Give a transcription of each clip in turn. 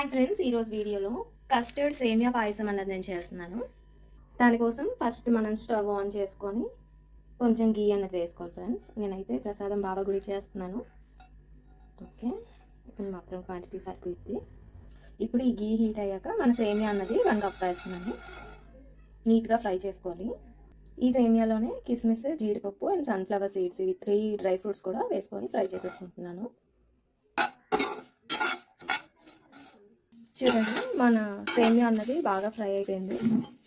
Hi friends, ఈరోజు వీడియోలో custard సేమియా పాయసం అన్నది నేను చేస్తున్నాను. దానికోసం ఫస్ట్ మనం స్టవ్ ఆన్ చేసుకొని కొంచెం గీ అన్నది వేసుకోవాలి ఫ్రెండ్స్. నేనైతే ప్రసాదం బాబా గుడి చేస్తున్నాను. ఓకే, ఇప్పుడు మాత్రం క్వాంటిటీ సరిపోయింది. ఇప్పుడు ఈ గీ హీట్ అయ్యాక మన సేమియా అన్నది 1 కప్ వేస్తున్నాను. నీట్గా ఫ్రై చేసుకోవాలి. ఈ సేమియాలోనే కిస్మిస్, జీడిపప్పు అండ్ సన్ఫ్లవర్ సీడ్స్, ఇవి 3 డ్రై ఫ్రూట్స్ కూడా వేసుకొని ఫ్రై చేసేసుకుంటున్నాను. చూడండి, మన సేమియా అన్నది బాగా ఫ్రై అయిపోయింది.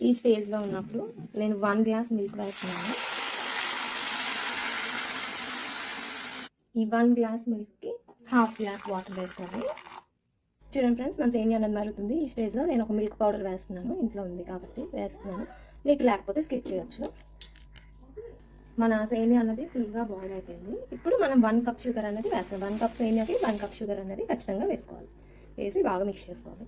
ఈ స్టేజ్లో ఉన్నప్పుడు నేను 1 గ్లాస్ మిల్క్ వేస్తున్నాను. ఈ 1 గ్లాస్ మిల్క్కి 1/2 గ్లాస్ వాటర్ వేసుకోండి. చూడండి ఫ్రెండ్స్, మన సేమియా అన్నది మరుగుతుంది. ఈ స్టేజ్లో నేను ఒక మిల్క్ పౌడర్ వేస్తున్నాను. ఇంట్లో ఉంది కాబట్టి వేస్తున్నాను. మీకు లేకపోతే స్కిప్ చేయొచ్చు. మన సేమియా అన్నది ఫుల్గా బాయిల్ అయిపోయింది. ఇప్పుడు మనం 1 కప్ షుగర్ అనేది వేస్తాం. 1 కప్ సేమియాకి 1 కప్ షుగర్ అనేది ఖచ్చితంగా వేసుకోవాలి. వేసి బాగా మిక్స్ చేసుకోవాలి.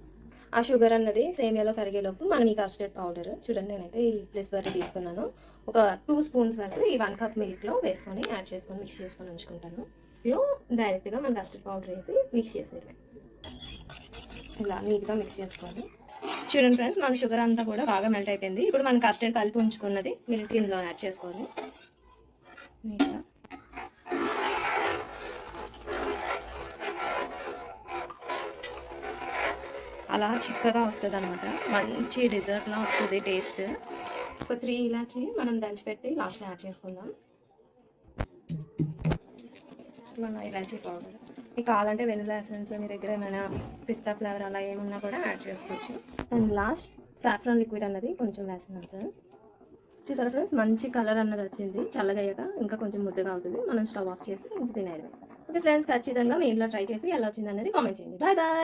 ఆ షుగర్ అన్నది సేమియాలో కరిగేలోపు మనం ఈ కస్టర్డ్ పౌడర్, చూడండి నేనైతే ఈ ప్లస్ బర్రీ తీసుకున్నాను. ఒక 2 స్పూన్స్ వరకు ఈ 1 కప్ మిల్క్లో వేసుకొని యాడ్ చేసుకొని మిక్స్ చేసుకొని ఉంచుకుంటాను. ఇలా డైరెక్ట్గా మన కస్టర్డ్ పౌడర్ వేసి మిక్స్ చేసేయడమే. ఇలా నీట్గా మిక్స్ చేసుకోవాలి. చూడండి ఫ్రెండ్స్, మన షుగర్ అంతా కూడా బాగా మెల్ట్ అయిపోయింది. ఇప్పుడు మనం కస్టర్డ్ కలిపి ఉంచుకున్నది మిల్క్ ఇందులో యాడ్ చేసుకోవాలి. నీట్గా అలా చిక్కగా వస్తుంది అనమాట. మంచి డిజర్ట్లా వస్తుంది టేస్ట్. ఒక 3 ఇలాచి మనం దంచిపెట్టి లాస్ట్లో యాడ్ చేసుకుందాం. మన ఇలాచీ పౌడర్ మీకు కావాలంటే వెనిలా ఎసెన్స్, మీ దగ్గర ఏమైనా పిస్తా ఫ్లేవర్ అలా ఏమున్నా కూడా యాడ్ చేసుకోవచ్చు. అండ్ లాస్ట్ సాఫ్రాన్ లిక్విడ్ అన్నది కొంచెం వేస్తున్నాం ఫ్రెండ్స్. చూసారా ఫ్రెండ్స్, మంచి కలర్ అన్నది వచ్చింది. చల్లగా అయ్యాక ఇంకా కొంచెం ముద్దగా అవుతుంది. మనం స్టవ్ ఆఫ్ చేసి ఇంక తినేది. ఓకే ఫ్రెండ్స్, ఖచ్చితంగా మీ ఇంట్లో ట్రై చేసి ఎలా వచ్చింది అనేది కామెంట్ చేయండి. Bye bye.